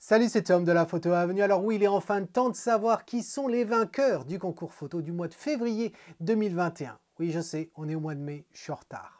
Salut, c'est Tom de la Photo Avenue. Alors oui, il est enfin temps de savoir qui sont les vainqueurs du concours photo du mois de février 2021. Oui, je sais, on est au mois de mai, je suis en retard.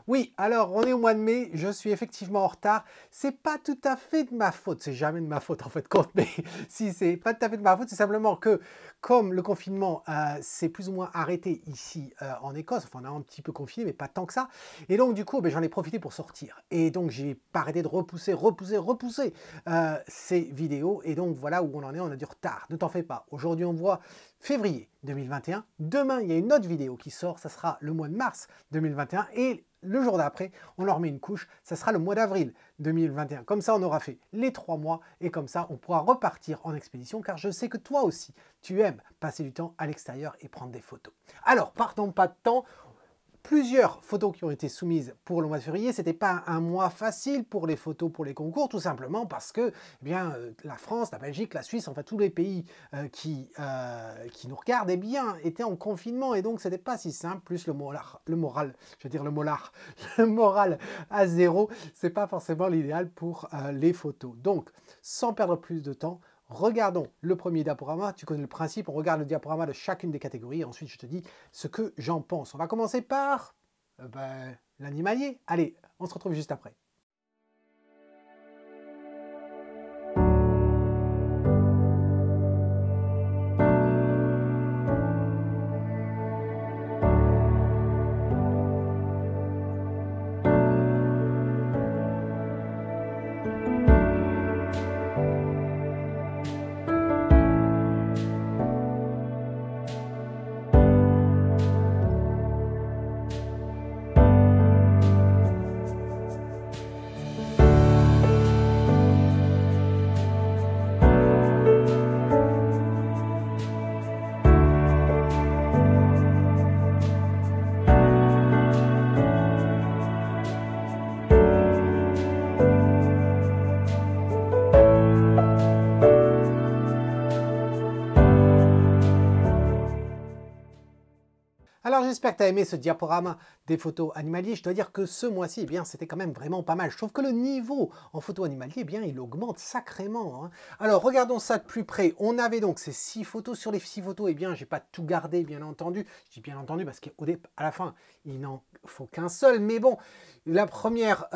Oui, alors on est au mois de mai, je suis effectivement en retard. C'est pas tout à fait de ma faute, c'est jamais de ma faute en fait compte, mais si c'est pas tout à fait de ma faute, c'est simplement que comme le confinement s'est plus ou moins arrêté ici en Écosse, enfin on a un petit peu confiné, mais pas tant que ça, et donc du coup j'en ai profité pour sortir. Et donc j'ai pas arrêté de repousser ces vidéos, et donc voilà où on en est, on a du retard. Ne t'en fais pas, aujourd'hui on voit février 2021, demain il y a une autre vidéo qui sort, ça sera le mois de mars 2021, et le jour d'après, on leur met une couche, ça sera le mois d'avril 2021. Comme ça, on aura fait les 3 mois et comme ça, on pourra repartir en expédition car je sais que toi aussi, tu aimes passer du temps à l'extérieur et prendre des photos. Alors, partons pas de temps. Plusieurs photos qui ont été soumises pour le mois de février, ce n'était pas un mois facile pour les photos, pour les concours, tout simplement parce que la France, la Belgique, la Suisse, enfin tous les pays qui nous regardent, étaient en confinement et donc ce n'était pas si simple, plus le moral à zéro, c'est pas forcément l'idéal pour les photos. Donc, sans perdre plus de temps, regardons le premier diaporama, tu connais le principe, on regarde le diaporama de chacune des catégories, et ensuite je te dis ce que j'en pense. On va commencer par l'animalier. Allez, on se retrouve juste après. Alors j'espère que tu as aimé ce diaporama des photos animaliers. Je dois dire que ce mois-ci, c'était quand même vraiment pas mal. Je trouve que le niveau en photo animalier, il augmente sacrément. Alors regardons ça de plus près. On avait donc ces 6 photos. Sur les 6 photos, j'ai pas tout gardé, bien entendu. Je dis bien entendu parce qu'à la fin, il n'en faut qu'un seul. Mais bon, la première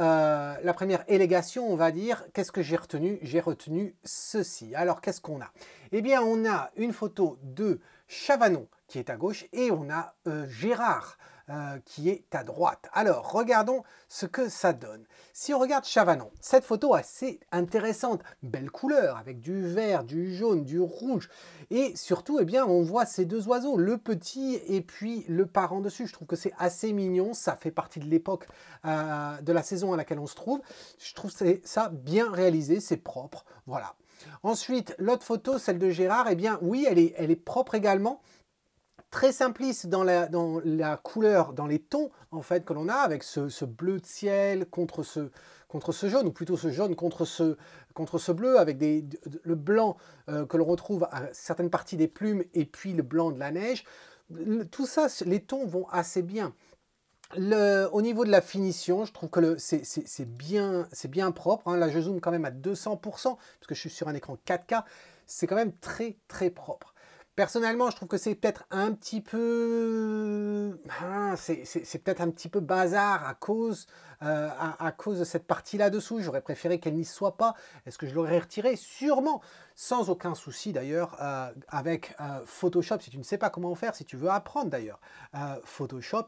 élégation, on va dire, qu'est-ce que j'ai retenu? J'ai retenu ceci. Alors qu'est-ce qu'on a? On a une photo de Chavanon qui est à gauche et on a Gérard qui est à droite. Alors regardons ce que ça donne. Si on regarde Chavanon, cette photo assez intéressante, belle couleur avec du vert, du jaune, du rouge et surtout on voit ces deux oiseaux, le petit et puis le parent dessus. Je trouve que c'est assez mignon, ça fait partie de l'époque de la saison à laquelle on se trouve. Je trouve ça bien réalisé, c'est propre, voilà. Ensuite, l'autre photo, celle de Gérard, oui, elle est propre également. Très simpliste dans la couleur, dans les tons en fait que l'on a, avec ce bleu de ciel contre ce jaune, ou plutôt ce jaune contre ce bleu, avec le blanc que l'on retrouve à certaines parties des plumes, et puis le blanc de la neige. Tout ça, les tons vont assez bien. Au niveau de la finition, je trouve que c'est bien propre. Là, je zoome quand même à 200%, parce que je suis sur un écran 4K. C'est quand même très, très propre. Personnellement, je trouve que c'est peut-être un petit peu... c'est peut-être un petit peu bazar à cause de cette partie-là dessous. J'aurais préféré qu'elle n'y soit pas. Est-ce que je l'aurais retiré? Sûrement, sans aucun souci d'ailleurs, avec Photoshop. Si tu ne sais pas comment faire, si tu veux apprendre d'ailleurs Photoshop,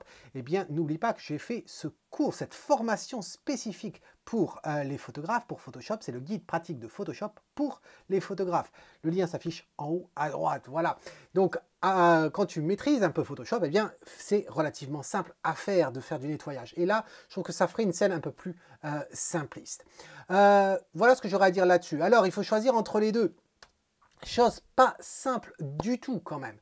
n'oublie pas que j'ai fait ce cours, cette formation spécifique pour les photographes, pour Photoshop. C'est le guide pratique de Photoshop pour les photographes. Le lien s'affiche en haut à droite. Voilà. Donc, quand tu maîtrises un peu Photoshop, c'est relativement simple à faire, de faire du nettoyage. Et là, je trouve que ça ferait une scène un peu plus simpliste. Voilà ce que j'aurais à dire là-dessus. Alors, il faut choisir entre les deux. Chose pas simple du tout quand même.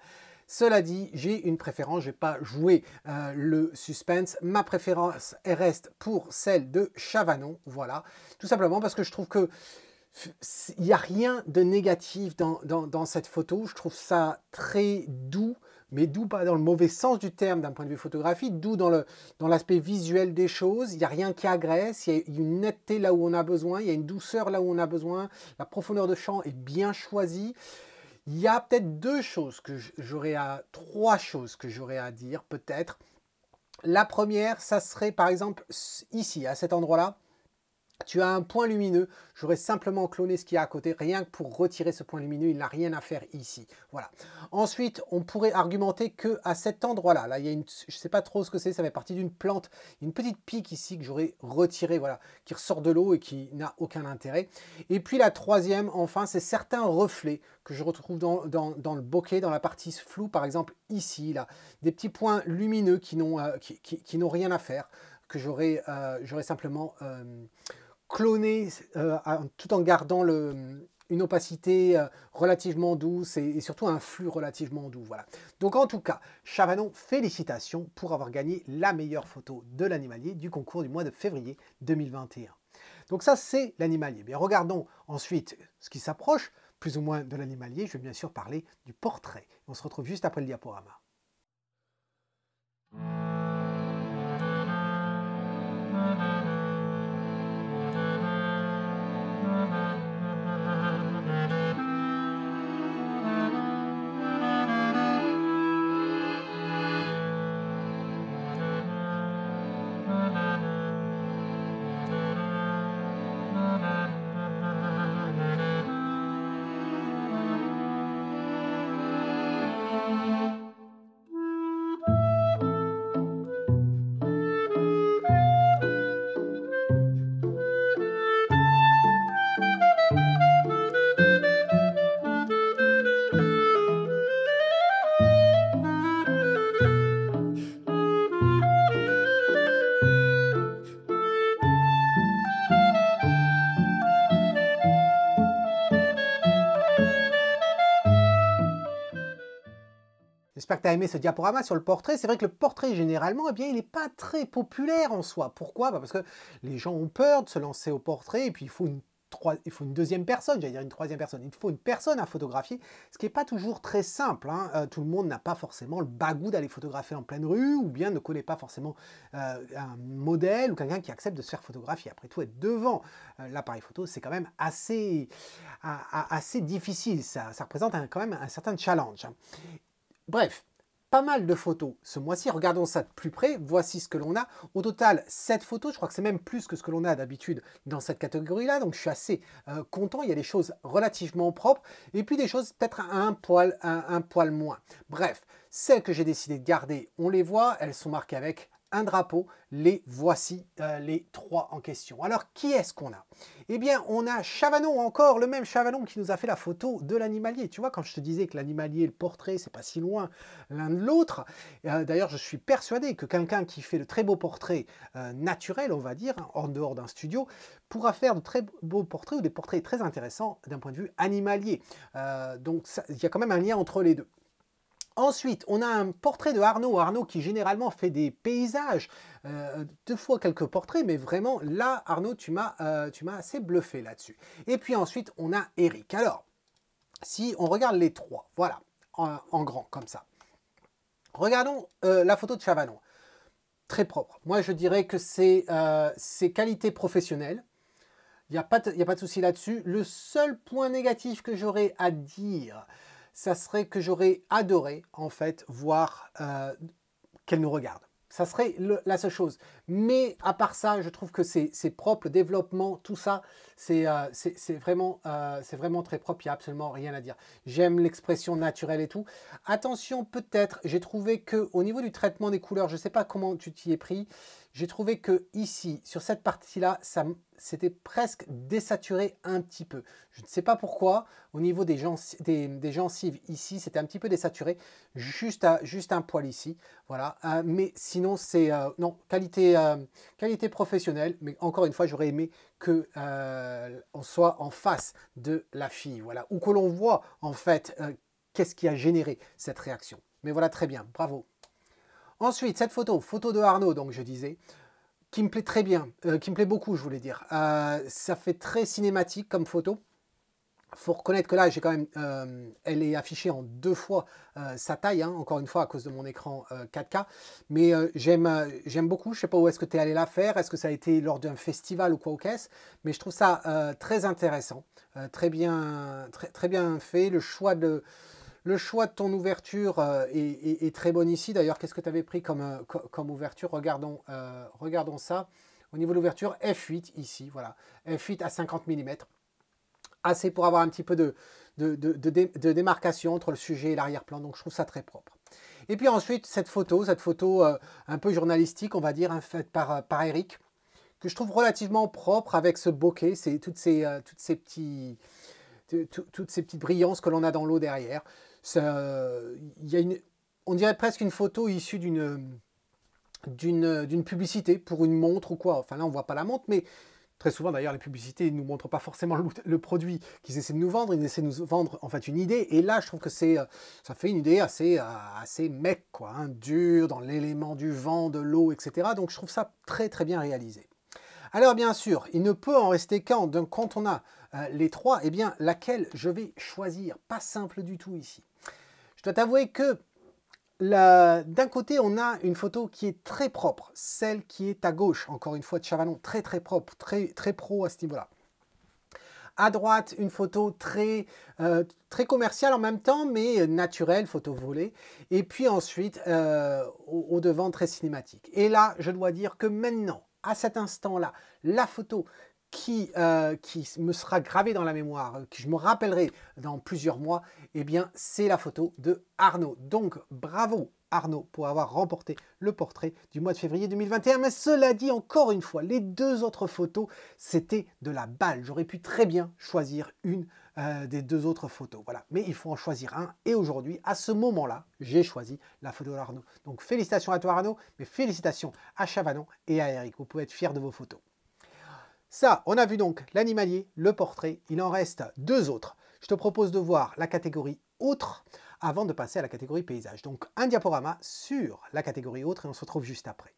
Cela dit, j'ai une préférence, je ne vais pas jouer le suspense. Ma préférence reste pour celle de Chavanon, voilà. Tout simplement parce que je trouve que Il n'y a rien de négatif dans cette photo. Je trouve ça très doux, mais doux pas dans le mauvais sens du terme d'un point de vue photographique, doux dans l'aspect visuel des choses. Il n'y a rien qui agresse, il y a une netteté là où on a besoin, il y a une douceur là où on a besoin, la profondeur de champ est bien choisie. Il y a peut-être trois choses que j'aurais à dire peut-être. La première, ça serait par exemple ici, à cet endroit-là. Tu as un point lumineux, j'aurais simplement cloné ce qu'il y a à côté, rien que pour retirer ce point lumineux, il n'a rien à faire ici. Voilà. Ensuite, on pourrait argumenter qu'à cet endroit-là, là, il y a je ne sais pas trop ce que c'est, ça fait partie d'une plante, une petite pique ici que j'aurais retirée, voilà, qui ressort de l'eau et qui n'a aucun intérêt. Et puis la troisième, enfin, c'est certains reflets que je retrouve dans le bokeh, dans la partie floue, par exemple ici, là, des petits points lumineux qui n'ont rien à faire, que j'aurais simplement cloné tout en gardant une opacité relativement douce et surtout un flux relativement doux. Voilà. Donc en tout cas, Chavanon, félicitations pour avoir gagné la meilleure photo de l'animalier du concours du mois de février 2021. Donc ça, c'est l'animalier. Bien, regardons ensuite ce qui s'approche plus ou moins de l'animalier. Je vais bien sûr parler du portrait. On se retrouve juste après le diaporama. J'espère que tu as aimé ce diaporama sur le portrait. C'est vrai que le portrait, généralement, eh bien, il n'est pas très populaire en soi. Pourquoi? Parce que les gens ont peur de se lancer au portrait et puis il faut une deuxième personne, j'allais dire une troisième personne. Il faut une personne à photographier, ce qui n'est pas toujours très simple. Hein. Tout le monde n'a pas forcément le bagou d'aller photographier en pleine rue ou bien ne connaît pas forcément un modèle ou quelqu'un qui accepte de se faire photographier. Après tout, être devant l'appareil photo, c'est quand même assez difficile. Ça représente quand même un certain challenge. Bref, pas mal de photos ce mois-ci. Regardons ça de plus près. Voici ce que l'on a. Au total, 7 photos. Je crois que c'est même plus que ce que l'on a d'habitude dans cette catégorie-là. Donc, je suis assez content. Il y a des choses relativement propres et puis des choses peut-être un poil moins. Bref, celles que j'ai décidé de garder, on les voit. Elles sont marquées avec un drapeau. Les voici, les 3 en question. Alors, qui est-ce qu'on a? Eh bien, on a Chavanon, encore le même Chavanon qui nous a fait la photo de l'animalier. Tu vois, quand je te disais que l'animalier et le portrait, c'est pas si loin l'un de l'autre. D'ailleurs, je suis persuadé que quelqu'un qui fait de très beaux portraits naturels, on va dire, en dehors d'un studio, pourra faire de très beaux portraits ou des portraits très intéressants d'un point de vue animalier. Donc, il y a quand même un lien entre les deux. Ensuite, on a un portrait de Arnaud. Arnaud qui généralement fait des paysages, 2 fois quelques portraits, mais vraiment là, Arnaud, tu m'as assez bluffé là-dessus. Et puis ensuite, on a Eric. Alors, si on regarde les 3, voilà, en grand, comme ça. Regardons la photo de Chavanon. Très propre. Moi, je dirais que c'est qualité professionnelle. Il n'y a pas de souci là-dessus. Le seul point négatif que j'aurais à dire, ça serait que j'aurais adoré, en fait, voir qu'elle nous regarde. Ça serait la seule chose. Mais à part ça, je trouve que c'est propre, le développement, tout ça, c'est vraiment très propre, il n'y a absolument rien à dire. J'aime l'expression naturelle et tout. Attention, peut-être, j'ai trouvé qu'au niveau du traitement des couleurs, je ne sais pas comment tu t'y es pris, j'ai trouvé que ici, sur cette partie-là, c'était presque désaturé un petit peu. Je ne sais pas pourquoi, au niveau des gencives ici, c'était un petit peu désaturé, juste un poil ici, voilà. Mais sinon, c'est non, qualité professionnelle, mais encore une fois, j'aurais aimé que on soit en face de la fille, voilà, ou que l'on voit en fait qu'est-ce qui a généré cette réaction. Mais voilà, très bien, bravo. Ensuite, cette photo de Arnaud, donc je disais, qui me plaît très bien, qui me plaît beaucoup, je voulais dire. Ça fait très cinématique comme photo. faut reconnaître que là, j'ai quand même, elle est affichée en 2 fois sa taille, hein, encore une fois à cause de mon écran 4K. Mais j'aime beaucoup. Je sais pas où est-ce que tu es allé la faire. Est-ce que ça a été lors d'un festival ou quoi au caisse? Mais je trouve ça très intéressant, très bien fait. Le choix de ton ouverture est très bon ici. D'ailleurs, qu'est-ce que tu avais pris comme ouverture? Regardons ça. Au niveau de l'ouverture, f8 ici, voilà. F8 à 50 mm. Assez pour avoir un petit peu de démarcation entre le sujet et l'arrière-plan. Donc, je trouve ça très propre. Et puis ensuite, cette photo un peu journalistique, on va dire, hein, faite par Eric, que je trouve relativement propre avec ce bokeh, toutes ces petites brillances que l'on a dans l'eau derrière. On dirait presque une photo issue d'une publicité pour une montre ou quoi. Enfin là, on ne voit pas la montre, mais très souvent, d'ailleurs, les publicités ne nous montrent pas forcément le produit qu'ils essaient de nous vendre. Ils essaient de nous vendre, en fait, une idée. Et là, je trouve que ça fait une idée assez mec, quoi, hein, dur, dans l'élément du vent, de l'eau, etc. Donc, je trouve ça très, très bien réalisé. Alors, bien sûr, il ne peut en rester qu'un. Donc, quand on a les trois, eh bien, laquelle je vais choisir? Pas simple du tout ici. Je dois t'avouer que d'un côté, on a une photo qui est très propre, celle qui est à gauche, encore une fois de Chavanons, très très propre, très pro à ce niveau-là. À droite, une photo très commerciale en même temps, mais naturelle, photo volée. Et puis ensuite, au devant, très cinématique. Et là, je dois dire que maintenant, à cet instant-là, la photo qui me sera gravée dans la mémoire, que je me rappellerai dans plusieurs mois, eh bien, c'est la photo de Arnaud. Donc, bravo Arnaud pour avoir remporté le portrait du mois de février 2021. Mais cela dit, encore une fois, les deux autres photos, c'était de la balle. J'aurais pu très bien choisir une des deux autres photos. Voilà. Mais il faut en choisir un. Et aujourd'hui, à ce moment-là, j'ai choisi la photo d'Arnaud. Donc, félicitations à toi Arnaud, mais félicitations à Chavanon et à Eric. Vous pouvez être fiers de vos photos. Ça, on a vu donc l'animalier, le portrait. Il en reste deux autres. Je te propose de voir la catégorie autre avant de passer à la catégorie paysage. Donc un diaporama sur la catégorie autre et on se retrouve juste après.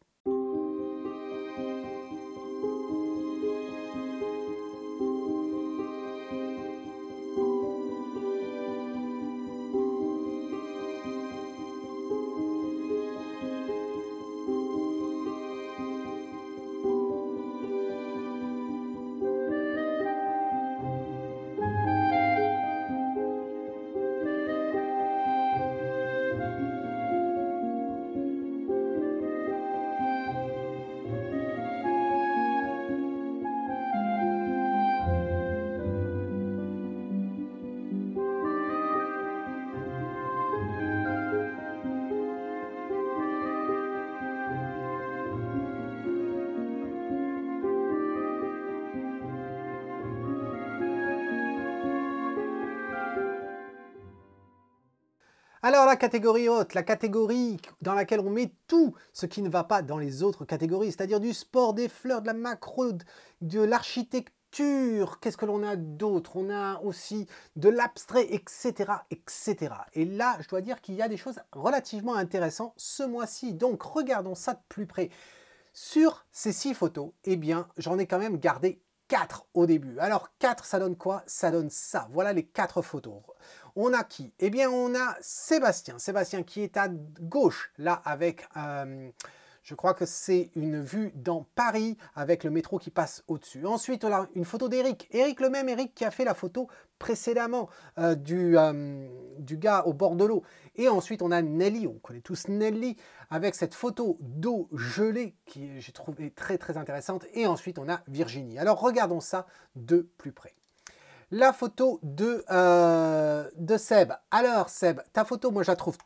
Alors la catégorie haute, la catégorie dans laquelle on met tout ce qui ne va pas dans les autres catégories, c'est-à-dire du sport, des fleurs, de la macro, de l'architecture. Qu'est-ce que l'on a d'autre? On a aussi de l'abstrait, etc., etc. Et là, je dois dire qu'il y a des choses relativement intéressantes ce mois-ci. Donc regardons ça de plus près. Sur ces 6 photos, eh bien, j'en ai quand même gardé 4 au début. Alors 4, ça donne quoi? Ça donne ça. Voilà les 4 photos. On a qui? Eh bien, on a Sébastien. Sébastien qui est à gauche, là, avec, je crois que c'est une vue dans Paris, avec le métro qui passe au-dessus. Ensuite, on a une photo d'Eric. Eric, le même Eric qui a fait la photo précédemment du gars au bord de l'eau. Et ensuite, on a Nelly. On connaît tous Nelly, avec cette photo d'eau gelée, qui j'ai trouvé très, très intéressante. Et ensuite, on a Virginie. Alors, regardons ça de plus près. La photo de Seb. Alors Seb, ta photo, moi je la trouve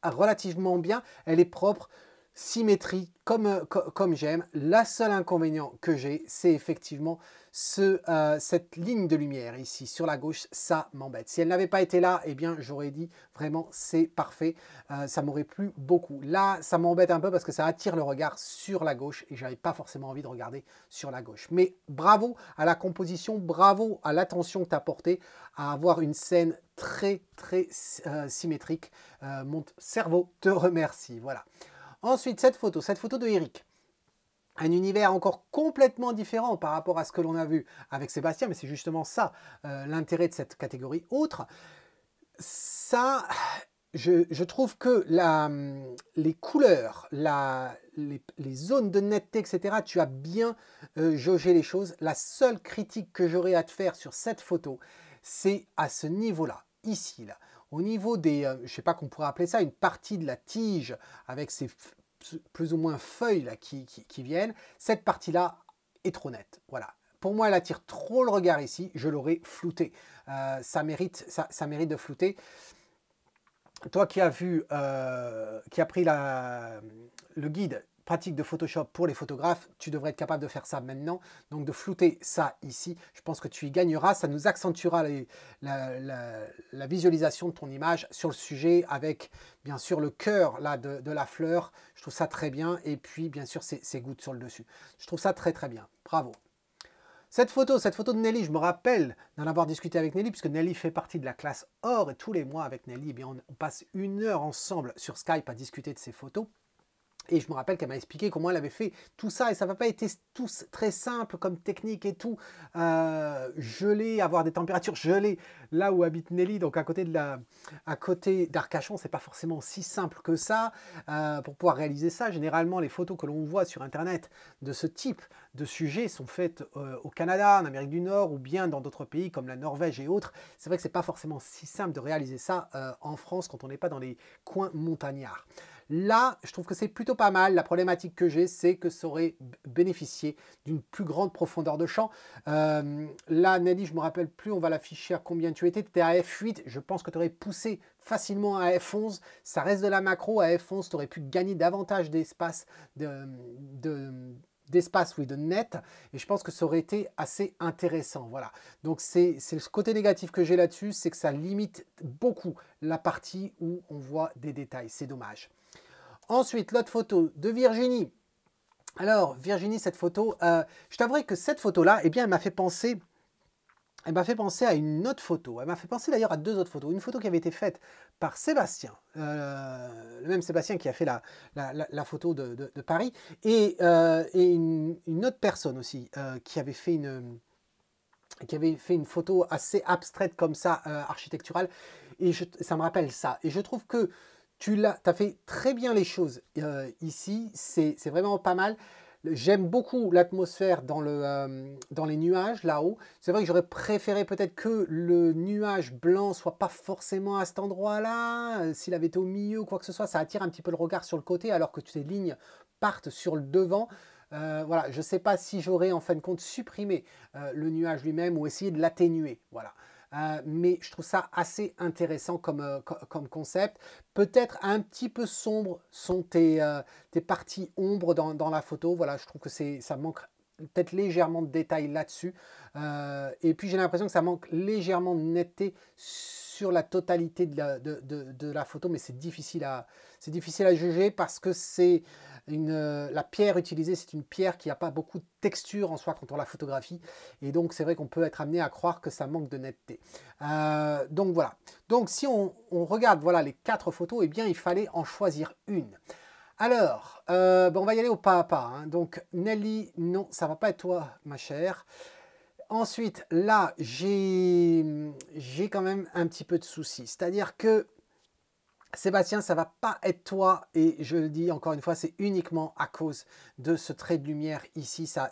relativement bien. Elle est propre, symétrique, comme j'aime. La seule inconvénient que j'ai, c'est effectivement cette ligne de lumière ici sur la gauche. Ça m'embête. Si elle n'avait pas été là, eh bien j'aurais dit vraiment c'est parfait. Ça m'aurait plu beaucoup. Là, ça m'embête un peu parce que ça attire le regard sur la gauche et j'avais pas forcément envie de regarder sur la gauche. Mais bravo à la composition, bravo à l'attention que tu as portée à avoir une scène très très symétrique. Mon cerveau te remercie. Voilà. Ensuite, cette photo de Eric. un univers encore complètement différent par rapport à ce que l'on a vu avec Sébastien, mais c'est justement ça l'intérêt de cette catégorie autre. Ça, je trouve que les couleurs, les zones de netteté, etc., tu as bien jaugé les choses. La seule critique que j'aurais à te faire sur cette photo, c'est à ce niveau-là, ici, là. Au niveau des, je ne sais pas qu'on pourrait appeler ça, une partie de la tige avec ces plus ou moins feuilles là, qui viennent, cette partie-là est trop nette. Voilà. Pour moi, elle attire trop le regard ici, je l'aurais flouté. Ça mérite de flouter. Toi qui as vu, qui as pris le guide pratique de Photoshop pour les photographes, tu devrais être capable de faire ça maintenant. Donc de flouter ça ici, je pense que tu y gagneras. Ça nous accentuera la visualisation de ton image sur le sujet avec bien sûr le cœur là, de la fleur. Je trouve ça très bien. Et puis bien sûr ces gouttes sur le dessus. Je trouve ça très très bien. Bravo. Cette photo de Nelly, je me rappelle d'en avoir discuté avec Nelly, puisque Nelly fait partie de la classe or, et tous les mois avec Nelly, eh bien, on passe 1 heure ensemble sur Skype à discuter de ces photos. Et je me rappelle qu'elle m'a expliqué comment elle avait fait tout ça, et ça n'a pas été tout très simple comme technique et tout. Geler, avoir des températures gelées, là où habite Nelly, donc à côté d'Arcachon, c'est pas forcément si simple que ça. Pour pouvoir réaliser ça, généralement les photos que l'on voit sur internet de ce type de sujet sont faites au Canada, en Amérique du Nord, ou bien dans d'autres pays comme la Norvège et autres. C'est vrai que c'est pas forcément si simple de réaliser ça en France quand on n'est pas dans les coins montagnards. Là, je trouve que c'est plutôt pas mal. La problématique que j'ai, c'est que ça aurait bénéficié d'une plus grande profondeur de champ. Là, Nelly, je ne me rappelle plus, on va l'afficher à combien tu étais. Tu étais à F8, je pense que tu aurais poussé facilement à F11. Ça reste de la macro, à F11, tu aurais pu gagner davantage d'espace, d'espace, oui, de net, et je pense que ça aurait été assez intéressant. Voilà. Donc c'est le côté négatif que j'ai là-dessus, c'est que ça limite beaucoup la partie où on voit des détails. C'est dommage. Ensuite, l'autre photo de Virginie. Alors, Virginie, cette photo, je t'avouerai que cette photo-là, eh bien, elle m'a fait penser à une autre photo. Elle m'a fait penser d'ailleurs à 2 autres photos. Une photo qui avait été faite par Sébastien, le même Sébastien qui a fait la photo de Paris, et une autre personne aussi qui avait fait une photo assez abstraite comme ça, architecturale. Et ça me rappelle ça. Et je trouve que tu as fait très bien les choses ici. C'est vraiment pas mal. J'aime beaucoup l'atmosphère dans les nuages là-haut. C'est vrai que j'aurais préféré peut-être que le nuage blanc soit pas forcément à cet endroit-là. S'il avait été au milieu ou quoi que ce soit, ça attire un petit peu le regard sur le côté alors que ces lignes partent sur le devant. Voilà, je ne sais pas si j'aurais en fin de compte supprimé le nuage lui-même ou essayé de l'atténuer. Voilà. Mais je trouve ça assez intéressant comme concept. Peut-être un petit peu sombre sont tes parties ombres dans la photo. Voilà, je trouve que ça manque peut-être légèrement de détails là-dessus. Et puis j'ai l'impression que ça manque légèrement de netteté sur la totalité de la photo, mais c'est difficile à juger parce que la pierre utilisée, c'est une pierre qui n'a pas beaucoup de texture en soi quand on la photographie, et donc c'est vrai qu'on peut être amené à croire que ça manque de netteté. Donc voilà. Donc si on regarde voilà, les 4 photos, eh bien il fallait en choisir une. Alors, on va y aller au pas à pas. Hein. Donc Nelly, non, ça ne va pas être toi, ma chère. Ensuite, là, j'ai quand même un petit peu de soucis. C'est-à-dire que Sébastien, ça ne va pas être toi, et je le dis encore une fois, c'est uniquement à cause de ce trait de lumière ici, ça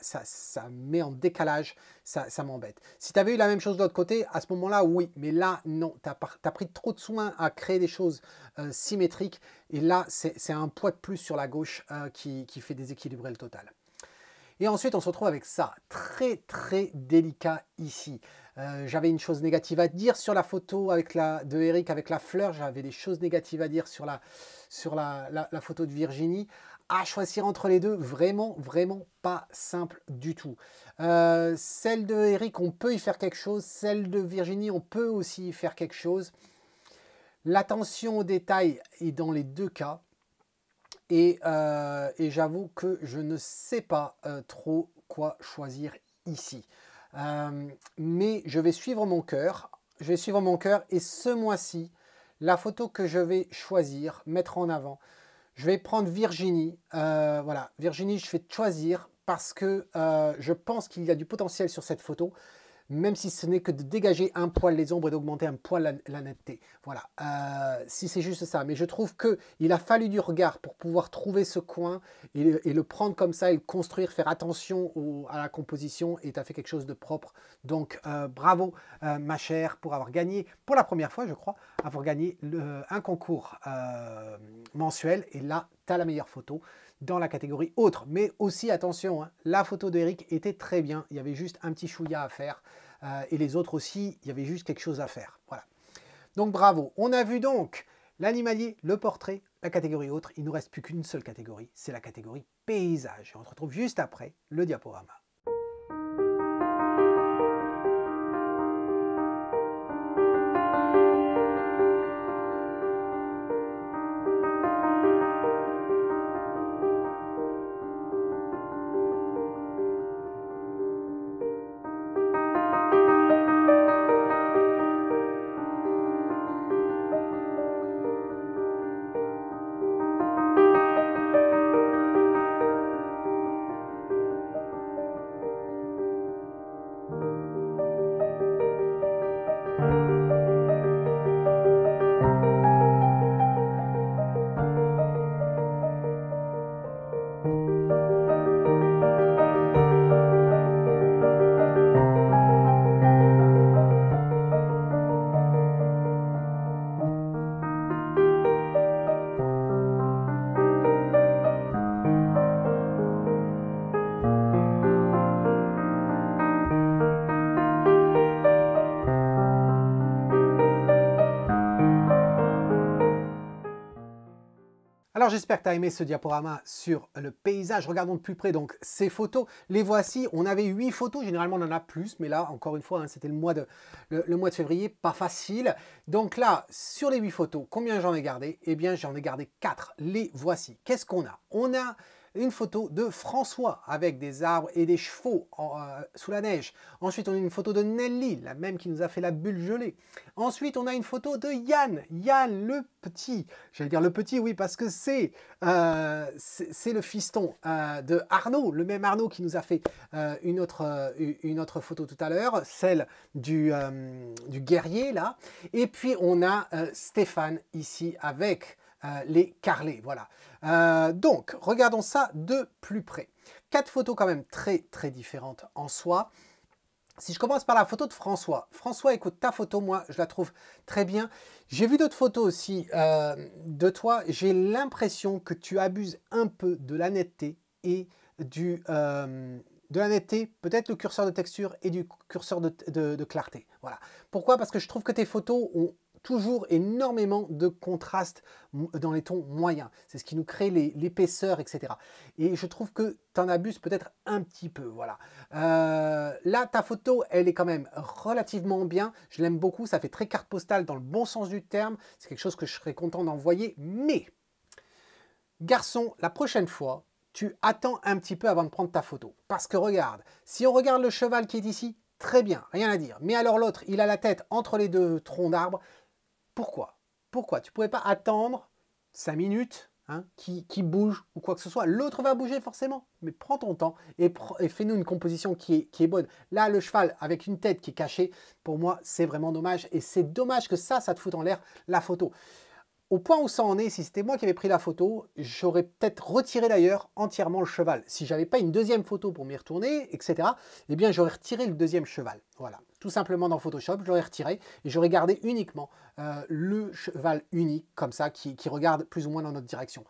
met en décalage, ça m'embête. Si tu avais eu la même chose de l'autre côté, à ce moment-là, oui, mais là, non, tu as pris trop de soin à créer des choses symétriques, et là, c'est un poids de plus sur la gauche qui fait déséquilibrer le total. Et ensuite, on se retrouve avec ça, très très délicat ici. J'avais une chose négative à dire sur la photo de Eric avec la fleur, j'avais des choses négatives à dire sur la photo de Virginie. À choisir entre les deux, vraiment, vraiment pas simple du tout. Celle de Eric, on peut y faire quelque chose. Celle de Virginie, on peut aussi y faire quelque chose. L'attention aux détails est dans les 2 cas. Et j'avoue que je ne sais pas trop quoi choisir ici. Mais je vais suivre mon cœur. Et ce mois-ci, la photo que je vais choisir, mettre en avant, je vais prendre Virginie. Voilà, Virginie, je vais te choisir parce que je pense qu'il y a du potentiel sur cette photo, même si ce n'est que de dégager un poil les ombres et d'augmenter un poil la netteté. Voilà, si c'est juste ça. Mais je trouve qu'il a fallu du regard pour pouvoir trouver ce coin et le prendre comme ça et le construire, faire attention à la composition, et tu as fait quelque chose de propre. Donc bravo ma chère pour avoir gagné, pour la première fois je crois, avoir gagné un concours mensuel. Et là, tu as la meilleure photo dans la catégorie autre. Mais aussi, attention, hein, la photo d'Eric était très bien. Il y avait juste un petit chouïa à faire. Et les autres aussi, il y avait juste quelque chose à faire. Voilà. Donc bravo. On a vu donc l'animalier, le portrait, la catégorie autre. Il ne nous reste plus qu'une seule catégorie. C'est la catégorie paysage. Et on se retrouve juste après le diaporama. Alors j'espère que tu as aimé ce diaporama sur le paysage. Regardons de plus près donc ces photos. Les voici. On avait 8 photos. Généralement on en a plus. Mais là, encore une fois, hein, c'était le mois de février. Pas facile. Donc là, sur les 8 photos, combien j'en ai gardé? Eh bien, j'en ai gardé 4. Les voici. Qu'est-ce qu'on a? On a une photo de François avec des arbres et des chevaux sous la neige. Ensuite, on a une photo de Nelly, la même qui nous a fait la bulle gelée. Ensuite, on a une photo de Yann, Yann le petit. J'allais dire le petit, oui, parce que c'est le fiston de Arnaud, le même Arnaud qui nous a fait une autre photo tout à l'heure, celle du guerrier, là. Et puis, on a Stéphane ici avec les carrelés, voilà. Donc, regardons ça de plus près. 4 photos quand même très, très différentes en soi. Si je commence par la photo de François. François, écoute, ta photo, moi, je la trouve très bien. J'ai vu d'autres photos aussi de toi. J'ai l'impression que tu abuses un peu de la netteté et de la netteté, peut-être le curseur de texture et du curseur de clarté. Voilà. Pourquoi? Parce que je trouve que tes photos ont toujours énormément de contraste dans les tons moyens. C'est ce qui nous crée l'épaisseur, etc. Et je trouve que tu en abuses peut-être un petit peu. Voilà. Là, ta photo, elle est quand même relativement bien. Je l'aime beaucoup. Ça fait très carte postale dans le bon sens du terme. C'est quelque chose que je serais content d'envoyer. Mais, garçon, la prochaine fois, tu attends un petit peu avant de prendre ta photo. Parce que regarde, si on regarde le cheval qui est ici, très bien, rien à dire. Mais alors l'autre, il a la tête entre les deux troncs d'arbres. Pourquoi? Pourquoi? Tu ne pourrais pas attendre 5 minutes hein, qui bouge ou quoi que ce soit. L'autre va bouger forcément, mais prends ton temps et fais-nous une composition qui est bonne. Là, le cheval avec une tête qui est cachée, pour moi, c'est vraiment dommage. Et c'est dommage que ça te foute en l'air la photo. Au point où ça en est, si c'était moi qui avais pris la photo, j'aurais peut-être retiré d'ailleurs entièrement le cheval. Si j'avais pas une deuxième photo pour m'y retourner, etc., eh bien j'aurais retiré le deuxième cheval. Voilà, tout simplement dans Photoshop, je l'aurais retiré et j'aurais gardé uniquement le cheval unique, comme ça, qui regarde plus ou moins dans notre direction.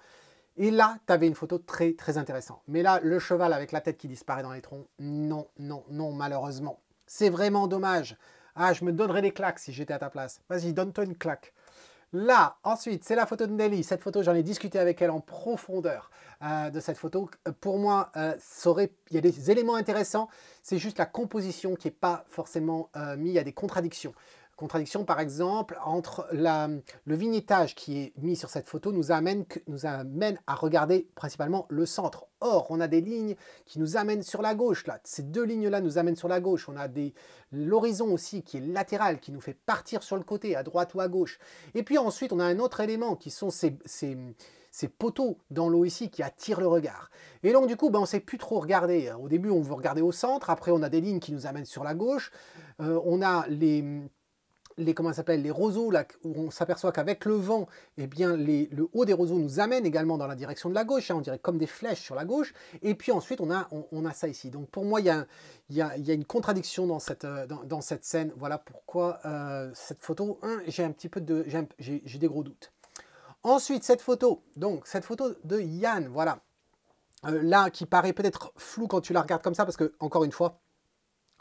Et là, tu avais une photo très très intéressante. Mais là, le cheval avec la tête qui disparaît dans les troncs, non, non, non, malheureusement. C'est vraiment dommage. Ah, je me donnerais des claques si j'étais à ta place. Vas-y, donne-toi une claque. Là, ensuite, c'est la photo de Nelly. Cette photo, j'en ai discuté avec elle en profondeur de cette photo. Pour moi, il y a des éléments intéressants. C'est juste la composition qui n'est pas forcément mise. Il y a des contradictions. Contradiction, par exemple, entre le vignettage qui est mis sur cette photo nous amène à regarder principalement le centre. Or, on a des lignes qui nous amènent sur la gauche. Là. Ces deux lignes-là nous amènent sur la gauche. On a l'horizon aussi qui est latéral, qui nous fait partir sur le côté, à droite ou à gauche. Et puis ensuite, on a un autre élément qui sont ces ces poteaux dans l'eau ici qui attirent le regard. Et donc du coup, ben, on ne sait plus trop regarder. Au début, on veut regarder au centre, après on a des lignes qui nous amènent sur la gauche, on a comment ça s'appelle, les roseaux, là, où on s'aperçoit qu'avec le vent, eh bien, le haut des roseaux nous amène également dans la direction de la gauche, hein, on dirait comme des flèches sur la gauche, et puis ensuite on a ça ici. Donc pour moi, il y a une contradiction dans cette scène, voilà pourquoi cette photo, j'ai un petit peu de, j'ai des gros doutes. Ensuite, cette photo de Yann, voilà, là, qui paraît peut-être floue quand tu la regardes comme ça, parce que, encore une fois,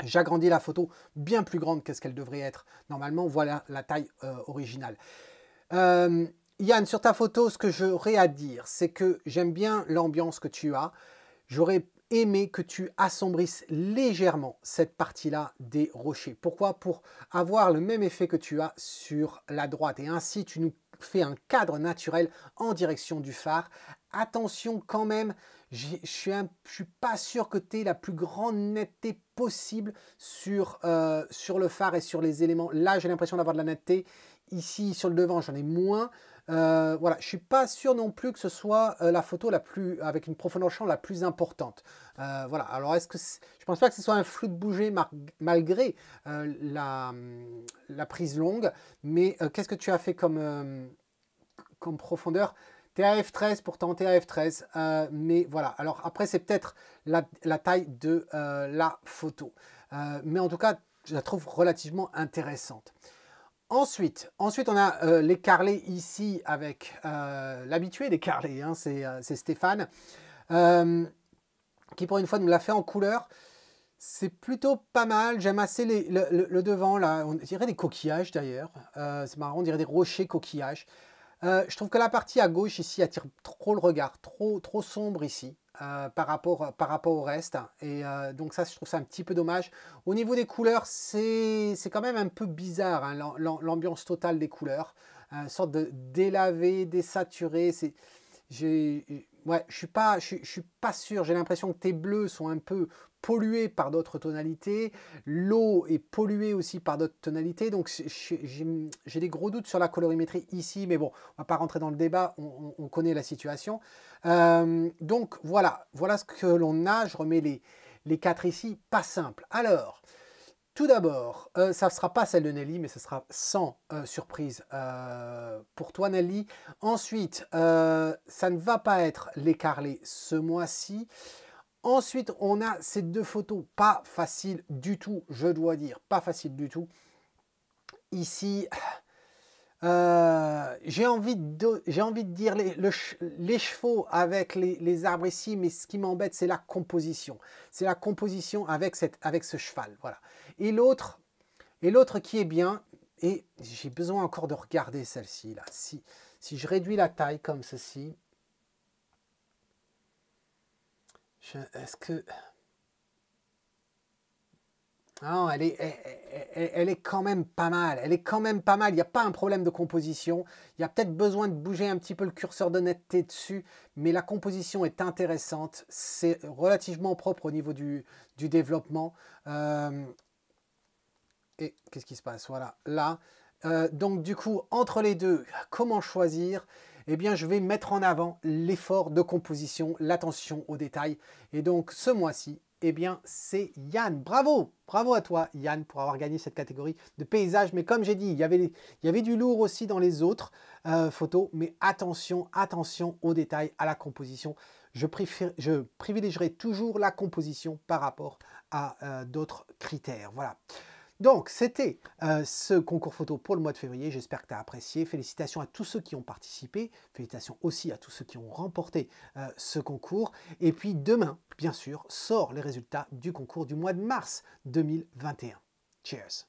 j'agrandis la photo bien plus grande que ce qu'elle devrait être. Normalement, voilà la taille originale. Yann, sur ta photo, ce que j'aurais à dire, c'est que j'aime bien l'ambiance que tu as. J'aurais aimé que tu assombrisses légèrement cette partie-là des rochers. Pourquoi? Pour avoir le même effet que tu as sur la droite. Et ainsi, tu nous fais un cadre naturel en direction du phare. Attention quand même, je suis pas sûr que tu aies la plus grande netteté possible sur le phare et sur les éléments. Là, j'ai l'impression d'avoir de la netteté. Ici, sur le devant, j'en ai moins. Voilà, je suis pas sûr non plus que ce soit la photo avec une profondeur de champ la plus importante. Voilà, alors je pense pas que ce soit un flou de bouger malgré la prise longue, mais qu'est-ce que tu as fait comme profondeur? T'es à f13, pourtant t'es à f13, mais voilà. Alors après, c'est peut-être la taille de la photo, mais en tout cas, je la trouve relativement intéressante. Ensuite, on a les carrelés ici avec l'habitué des carrelés, hein, c'est Stéphane, qui pour une fois nous l'a fait en couleur. C'est plutôt pas mal, j'aime assez le devant, là, on dirait des coquillages d'ailleurs, c'est marrant, on dirait des rochers coquillages. Je trouve que la partie à gauche ici attire trop le regard, trop sombre ici. Par rapport au reste, et donc ça, je trouve ça un petit peu dommage. Au niveau des couleurs, c'est quand même un peu bizarre, hein, l'ambiance totale des couleurs, une sorte de délavé, désaturé. Ouais, je suis pas sûr. J'ai l'impression que tes bleus sont un peu pollués par d'autres tonalités. L'eau est polluée aussi par d'autres tonalités. Donc j'ai des gros doutes sur la colorimétrie ici, mais bon, on va pas rentrer dans le débat. On connaît la situation. Donc voilà ce que l'on a. Je remets les 4 ici, pas simple. Alors, tout d'abord, ça ne sera pas celle de Nelly, mais ce sera sans surprise pour toi, Nelly. Ensuite, ça ne va pas être les carrelés ce mois-ci. Ensuite, on a ces deux photos, pas faciles du tout, je dois dire, pas faciles du tout. Ici, j'ai envie de dire les chevaux avec les arbres ici, mais ce qui m'embête, c'est la composition. C'est la composition avec ce cheval, voilà. Et l'autre qui est bien, et j'ai besoin encore de regarder celle-ci, là. Si je réduis la taille comme ceci, est-ce que... Non, elle est quand même pas mal. Elle est quand même pas mal. Il n'y a pas un problème de composition. Il y a peut-être besoin de bouger un petit peu le curseur de netteté dessus, mais la composition est intéressante. C'est relativement propre au niveau du développement. Et qu'est-ce qui se passe? Voilà, là. Donc du coup, entre les deux, comment choisir? Eh bien, je vais mettre en avant l'effort de composition, l'attention aux détails. Et donc, ce mois-ci, eh bien, c'est Yann. Bravo! Bravo à toi, Yann, pour avoir gagné cette catégorie de paysage. Mais comme j'ai dit, il y avait du lourd aussi dans les autres photos. Mais attention aux détails, à la composition. Je privilégierai toujours la composition par rapport à d'autres critères. Voilà. Donc, c'était ce concours photo pour le mois de février. J'espère que tu as apprécié. Félicitations à tous ceux qui ont participé. Félicitations aussi à tous ceux qui ont remporté ce concours. Et puis demain, bien sûr, sort les résultats du concours du mois de mars 2021. Cheers!